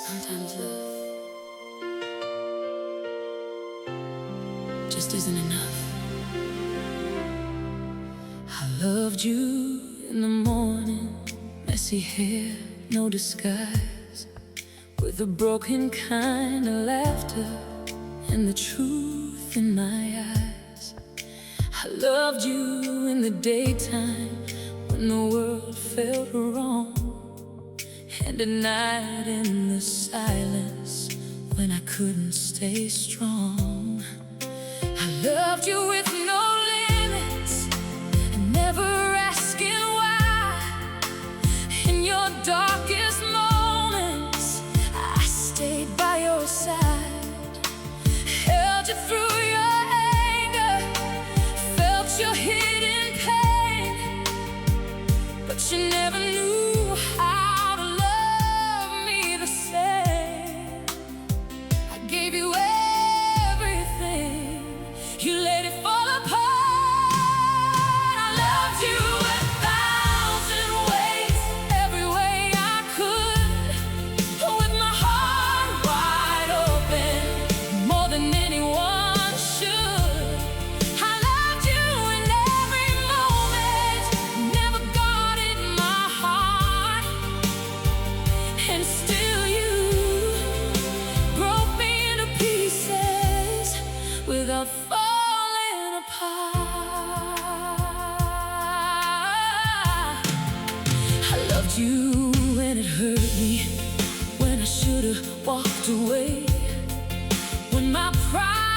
Sometimes love just isn't enough. I loved you in the morning, messy hair, no disguise, with a broken kind of laughter and the truth in my eyes. I loved you in the daytime when the world felt wrong, and at night in the silence when I couldn't stay strong. I loved you with no limits and never asking why. In your darkest moments I stayed by your side, held you through your anger, felt your hidden pain, but you never knew how to love me the same. I gave you everything, you let it fall apart. I loved you a thousand ways, every way I could, with my heart wide open, more than anyone should. I loved you in every moment, never guarded my heart, and still you broke me into pieces without falling apart. I loved you when it hurt me, when I should've walked away, when my pride